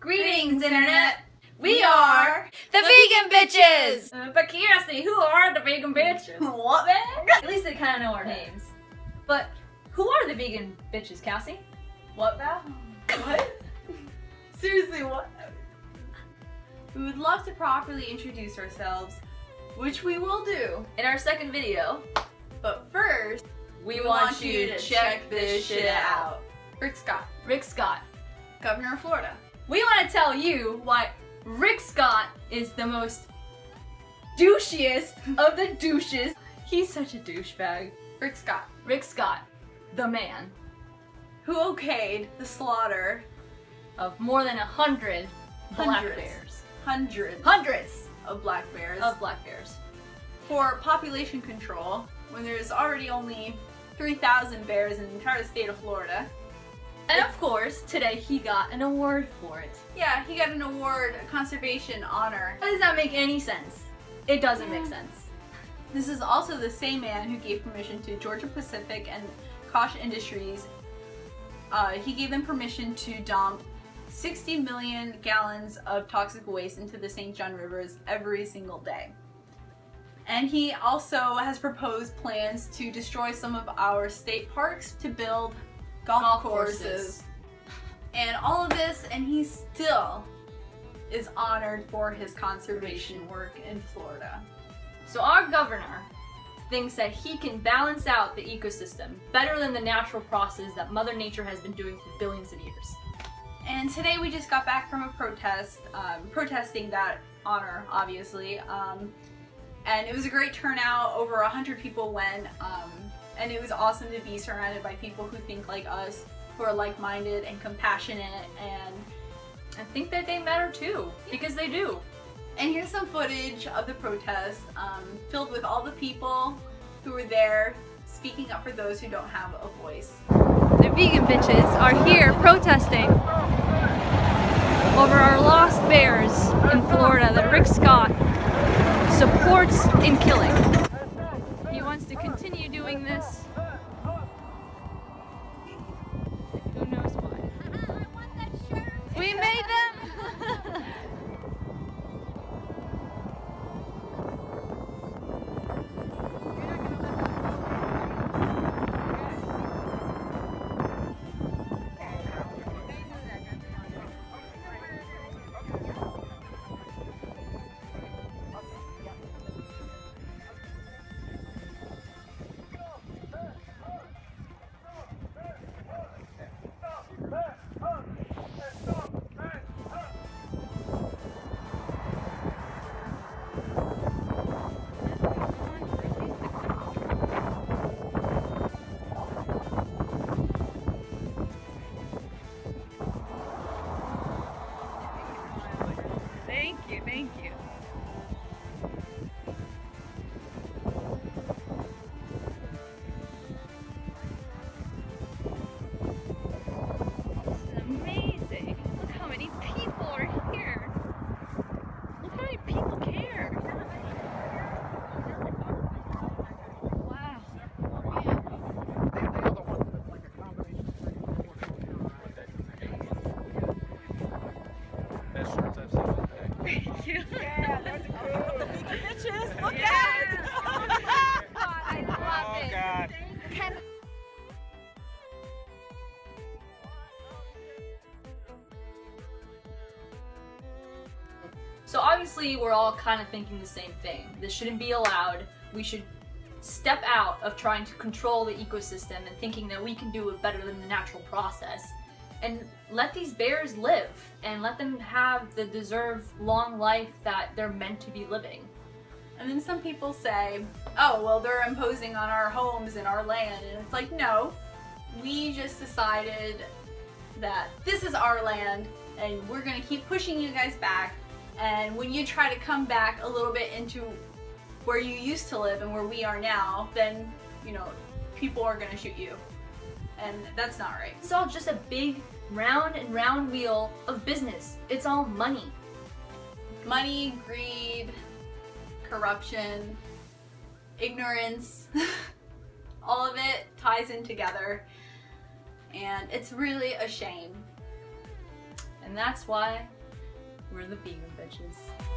Greetings, Internet! We are the Vegan Bitches! But Cassie, who are the Vegan Bitches? What, man? At least they kind of know our names. But who are the Vegan Bitches, Cassie? What, Val? What? Seriously, what? We would love to properly introduce ourselves, which we will do In our second video, but first, we want you to check this shit out. Rick Scott, Rick Scott. Governor of Florida. We want to tell you why Rick Scott is the most douchiest of the douches. He's such a douchebag. Rick Scott, Rick Scott, the man who okayed the slaughter of more than 100 black Hundreds. bears. Hundreds of black bears Of black bears. for population control when there's already only 3,000 bears in the entire state of Florida. And of course, today he got an award for it. Yeah, he got an award, a conservation honor. How does that make any sense? It doesn't make sense. This is also the same man who gave permission to Georgia Pacific and Koch Industries. He gave them permission to dump 60 million gallons of toxic waste into the St. John rivers every single day. And he also has proposed plans to destroy some of our state parks to build golf courses. And all of this, and he still is honored for his conservation work in Florida. So our governor thinks that he can balance out the ecosystem better than the natural process that Mother Nature has been doing for billions of years. And today we just got back from a protest, protesting that honor, obviously. And it was a great turnout. Over 100 people went, and it was awesome to be surrounded by people who think like us, who are like-minded and compassionate, and I think that they matter too, because they do. And here's some footage of the protest, filled with all the people who were there speaking up for those who don't have a voice. The Vegan Bitches are here protesting over our lost bears in Florida that Rick Scott supports in killing. He wants to continue doing this. Who knows why? We made them! Thank you. This is amazing. Look how many people are here. Look how many people care. Wow. Best shirts I've seen all day. Thank you. Yeah, that's cool. The Vegan Bitches, look Yes. out! I love it. God. So obviously we're all kind of thinking the same thing. This shouldn't be allowed. We should step out of trying to control the ecosystem and thinking that we can do it better than the natural process. And let these bears live and let them have the deserved long life that they're meant to be living. And then some people say, oh, well, they're imposing on our homes and our land. And it's like, no, we just decided that this is our land and we're gonna keep pushing you guys back. And when you try to come back a little bit into where you used to live and where we are now, then, you know, people are gonna shoot you. And that's not right. It's all just a big round and round wheel of business. It's all money. Money, greed, corruption, ignorance, all of it ties in together, and it's really a shame. And that's why We're the vegan bitches.